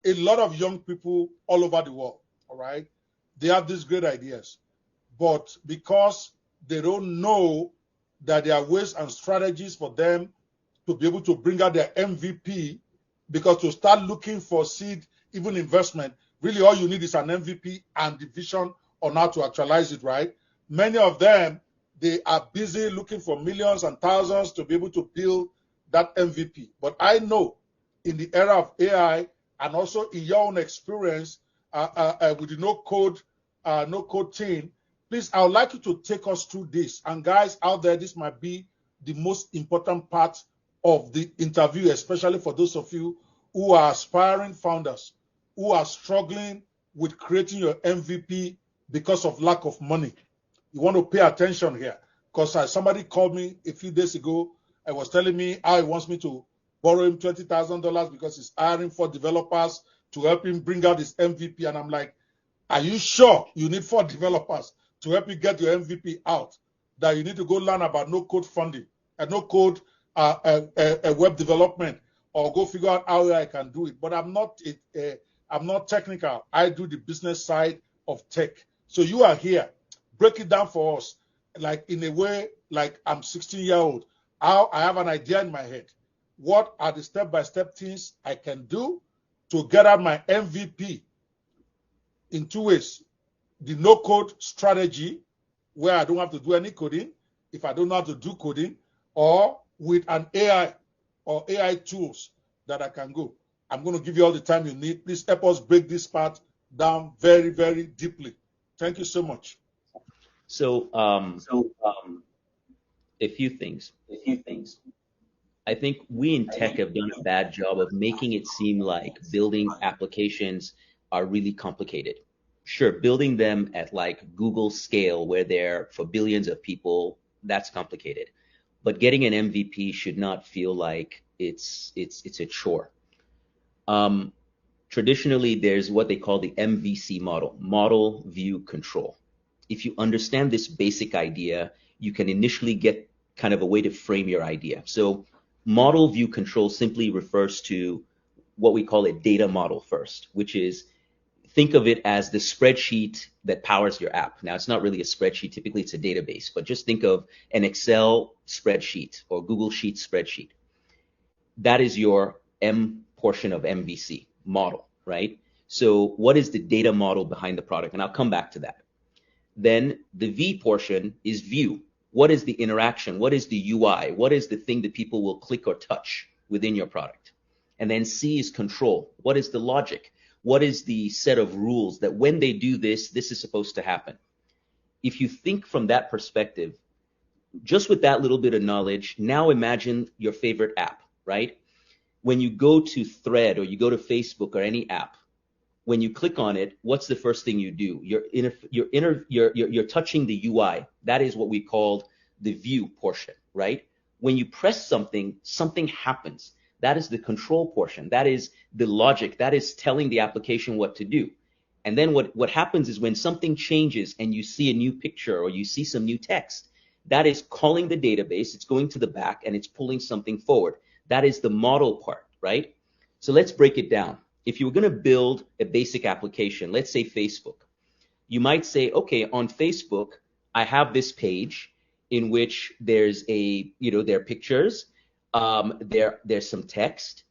a lot of young people all over the world, all right, they have these great ideas, but because they don't know that there are ways and strategies for them to be able to bring out their MVP, because to start looking for seed, even investment, really all you need is an MVP and the vision on how to actualize it, right? Many of them, they are busy looking for millions and thousands to be able to build that MVP. But I know in the era of AI and also in your own experience with the no code team, please, I would like you to take us through this. And guys out there, this might be the most important part of the interview, especially for those of you who are aspiring founders, who are struggling with creating your MVP because of lack of money. You want to pay attention here, because somebody called me a few days ago and was telling me how he wants me to borrow him $20,000 because he's hiring 4 developers to help him bring out his MVP. And I'm like, are you sure you need 4 developers to help you get your MVP out? That you need to go learn about no code funding and no code web development, or go figure out how I can do it. But I'm not technical. I do the business side of tech. So you are here. Break it down for us, like in a way, like I'm 16-year-old. How I have an idea in my head. What are the step-by-step things I can do to get out my MVP in 2 ways? The no-code strategy, where I don't have to do any coding, if I don't know how to do coding, or with an AI or AI tools that I can go. I'm going to give you all the time you need. Please help us break this part down very, very deeply. Thank you so much. So, a few things. I think we in tech have done a bad job of making it seem like building applications are really complicated. Sure, building them at like Google scale, where they're for billions of people, that's complicated. But getting an MVP should not feel like it's a chore. Traditionally, there's what they call the MVC model, model, view, control. If you understand this basic idea, you can initially get kind of a way to frame your idea. So model, view, control simply refers to what we call a data model first, which is, think of it as the spreadsheet that powers your app. Now, it's not really a spreadsheet. Typically, it's a database. But just think of an Excel spreadsheet or Google Sheets spreadsheet. That is your M portion of MVC, model, right? So what is the data model behind the product? And I'll come back to that. Then the V portion is view. What is the interaction? What is the UI? What is the thing that people will click or touch within your product? And then C is control. What is the logic? What is the set of rules that when they do this, this is supposed to happen? If you think from that perspective, just with that little bit of knowledge, now imagine your favorite app, right? When you go to Thread or you go to Facebook or any app, when you click on it, what's the first thing you do? You're touching the UI. That is what we called the view portion, right? When you press something, something happens. That is the control portion. That is the logic. That is telling the application what to do. And then what happens is when something changes and you see a new picture or you see some new text, that is calling the database. It's going to the back and it's pulling something forward. That is the model part, right? So let's break it down. If you were going to build a basic application, let's say Facebook, you might say, okay, on Facebook, I have this page in which there's there are pictures, there's some text.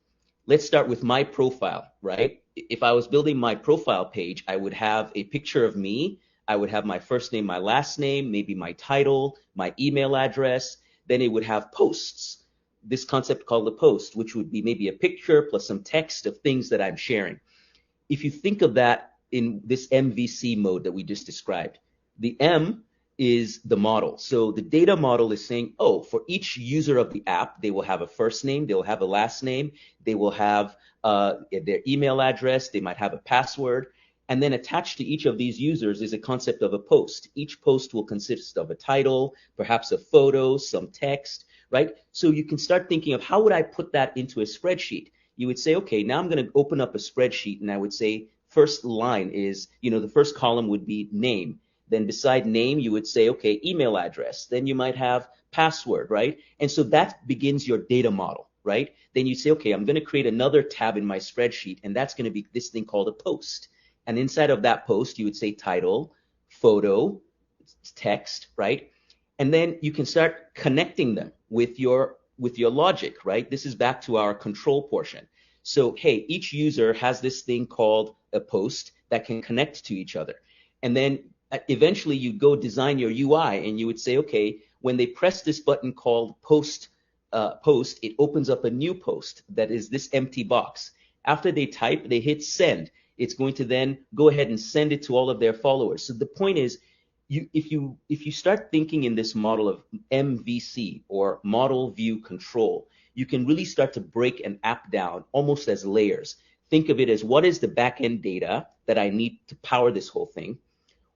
Let's start with my profile, right? If I was building my profile page, I would have a picture of me. I would have my first name, my last name, maybe my title, my email address. Then it would have posts. This concept called the post, which would be maybe a picture plus some text of things that I'm sharing. If you think of that in this MVC mode that we just described, the M is the model. So the data model is saying, oh, for each user of the app, they will have a first name, they will have a last name, they will have their email address, they might have a password. And then attached to each of these users is a concept of a post. Each post will consist of a title, perhaps a photo, some text, right? So you can start thinking of how would I put that into a spreadsheet? You would say, okay, now I'm going to open up a spreadsheet and I would say first line is, the first column would be name. Then beside name, you would say, okay, email address. Then you might have password, right? And so that begins your data model. right? Then you say, okay, I'm going to create another tab in my spreadsheet, and that's going to be this thing called a post. And inside of that post, you would say title, photo, text, right? And then you can start connecting them with your logic, right? This is back to our control portion. So, hey, each user has this thing called a post that can connect to each other. And then eventually you go design your UI, and you would say, okay, when they press this button called post, it opens up a new post that is this empty box. After they type, they hit send. It's going to then go ahead and send it to all of their followers. So the point is, if you start thinking in this model of MVC, or model view control, you can really start to break an app down almost as layers. Think of it as, what is the back-end data that I need to power this whole thing?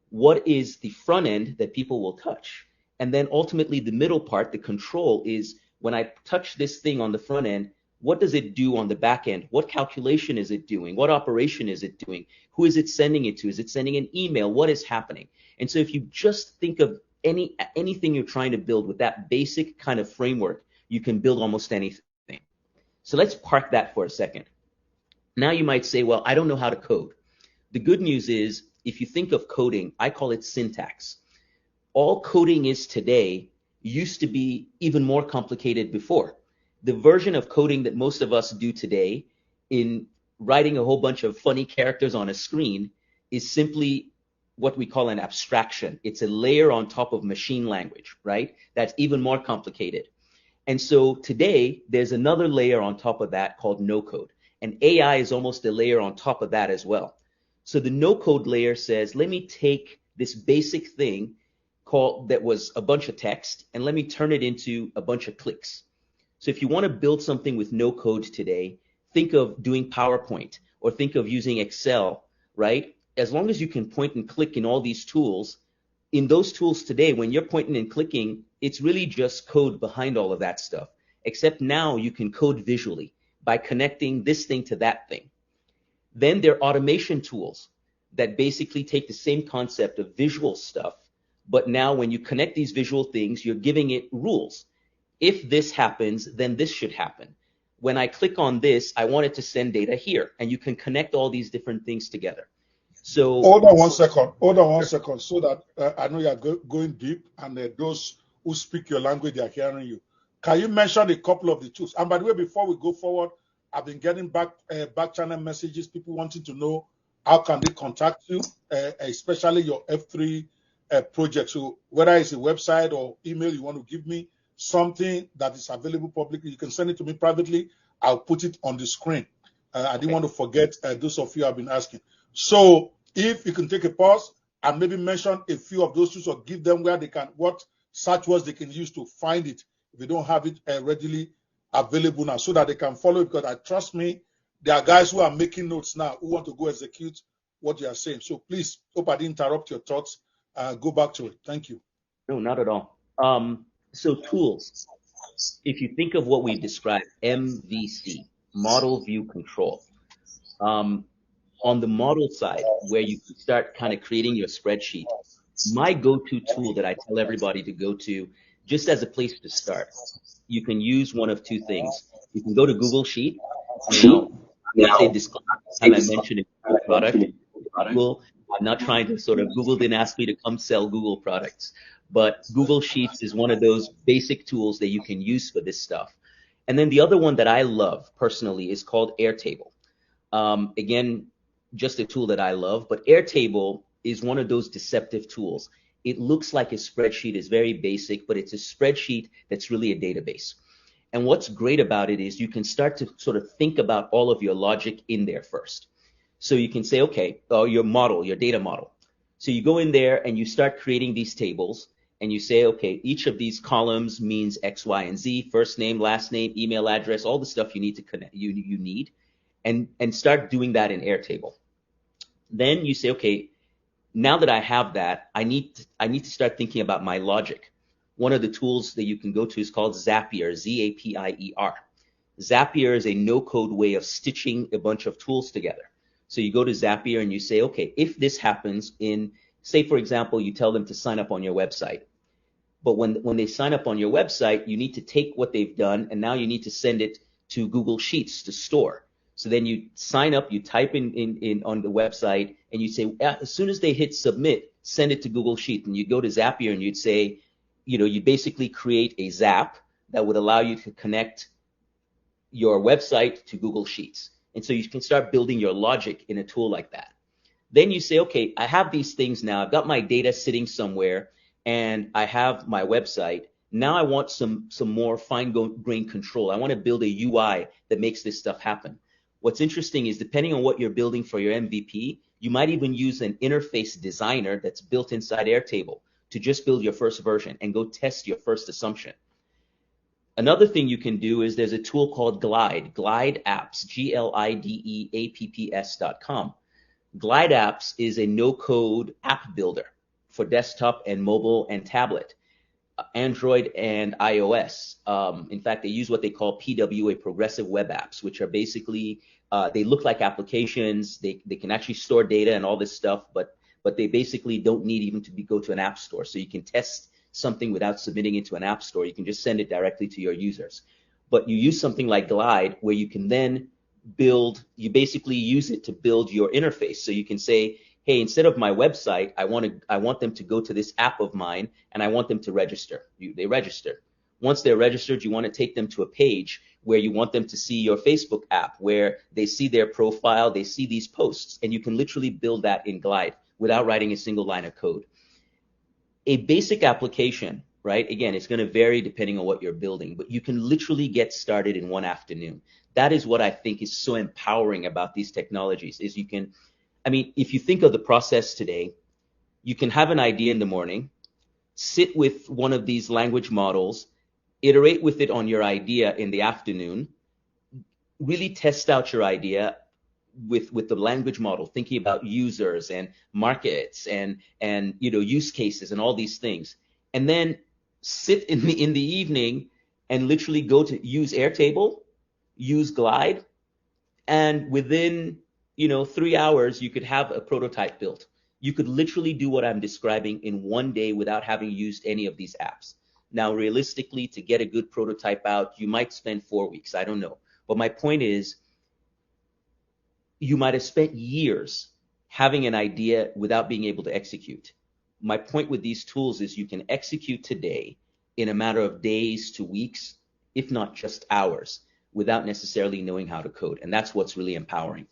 What is the front end that people will touch? And then ultimately the middle part, the control, is when I touch this thing on the front end, what does it do on the back end? What calculation is it doing? What operation is it doing? Who is it sending it to? Is it sending an email? What is happening? And so if you just think of anything you're trying to build with that basic kind of framework, you can build almost anything. So let's park that for a second. Now you might say, well, I don't know how to code. The good news is, if you think of coding, I call it syntax. All coding is today used to be even more complicated before. The version of coding that most of us do today, in writing a whole bunch of funny characters on a screen, is simply what we call an abstraction. It's a layer on top of machine language, right? That's even more complicated. And so today, there's another layer on top of that called no code. And AI is almost a layer on top of that as well. So the no code layer says, let me take this basic thing that was a bunch of text, and let me turn it into a bunch of clicks. So if you want to build something with no code today, think of doing PowerPoint, or think of using Excel, right? As long as you can point and click in all these tools, in those tools today, when you're pointing and clicking, it's really just code behind all of that stuff. Except now you can code visually by connecting this thing to that thing. Then there are automation tools that basically take the same concept of visual stuff, but now when you connect these visual things, you're giving it rules. If this happens, then this should happen. When I click on this, I want it to send data here, and you can connect all these different things together. So hold on one second, so that I know you are going deep, and those who speak your language, they are hearing you. Can you mention a couple of the tools? And by the way, before we go forward, I've been getting back channel messages, people wanting to know how can they contact you, especially your F3 project. So whether it's a website or email you want to give me, something that is available publicly, you can send it to me privately. I'll put it on the screen. I didn't want to forget those of you have been asking. So if you can take a pause and maybe mention a few of those tools, or give them where they can, what search words they can use to find it if they don't have it readily available now, so that they can follow it. Because I trust me, there are guys who are making notes now who want to go execute what you are saying. So please, hope I didn't interrupt your thoughts. Go back to it. Thank you. No, not at all. So tools, if you think of what we described, MVC, model view control, on the model side, where you can start kind of creating your spreadsheet, my go-to tool that I tell everybody to go to, just as a place to start, you can use one of two things. You can go to Google Sheet. Now, I say this time I mentioned it, product. Google, I'm not trying to sort of, Google didn't ask me to come sell Google products, but Google Sheets is one of those basic tools that you can use for this stuff. And then the other one that I love personally is called Airtable. Again, just a tool that I love, but Airtable is one of those deceptive tools. It looks like a spreadsheet, is very basic, but it's a spreadsheet that's really a database. And what's great about it is you can start to sort of think about all of your logic in there first. So you can say, okay, your model, your data model. So you go in there and you start creating these tables, and you say, okay, each of these columns means X, Y, and Z, first name, last name, email address, all the stuff you need to connect, you need, and start doing that in Airtable. Then you say, okay, now that I have that, I need to start thinking about my logic. One of the tools that you can go to is called Zapier, Z-A-P-I-E-R. Zapier is a no-code way of stitching a bunch of tools together. So you go to Zapier and you say, okay, if this happens in, say, for example, you tell them to sign up on your website. But when they sign up on your website, you need to take what they've done, and now you need to send it to Google Sheets to store. So then you sign up, you type in on the website, and you say, as soon as they hit submit, send it to Google Sheet. And you go to Zapier and you'd say, you basically create a Zap that would allow you to connect your website to Google Sheets. And so you can start building your logic in a tool like that. Then you say, okay, I have these things now. I've got my data sitting somewhere, and I have my website. Now I want some more fine-grained control. I want to build a UI that makes this stuff happen. What's interesting is, depending on what you're building for your MVP, you might even use an interface designer that's built inside Airtable to just build your first version and go test your first assumption. Another thing you can do is there's a tool called Glide Apps, GLIDEAPPS.com. Glide Apps is a no-code app builder for desktop and mobile and tablet, Android and iOS. In fact, they use what they call PWA, progressive web apps, which are basically, they look like applications. They can actually store data and all this stuff, but they basically don't need even to go to an app store. So you can test something without submitting it to an app store. You can just send it directly to your users. But you use something like Glide, where you can then you basically use it to build your interface. So you can say, hey, instead of my website, I want them to go to this app of mine, and I want them to register. They register. Once they're registered, you want to take them to a page where you want them to see your Facebook app, where they see their profile, they see these posts, and you can literally build that in Glide without writing a single line of code. A basic application, right? Again, it's going to vary depending on what you're building, but you can literally get started in one afternoon. That is what I think is so empowering about these technologies, is if you think of the process today, you can have an idea in the morning, sit with one of these language models, iterate with it on your idea in the afternoon, really test out your idea with the language model, thinking about users and markets and use cases and all these things, and then sit in the evening and literally go to use Airtable, use Glide, and within 3 hours you could have a prototype built. You could literally do what I'm describing in one day without having used any of these apps. Now, realistically, to get a good prototype out, you might spend 4 weeks. I don't know. But my point is, you might have spent years having an idea without being able to execute. My point with these tools is you can execute today in a matter of days to weeks, if not just hours, without necessarily knowing how to code. And that's what's really empowering.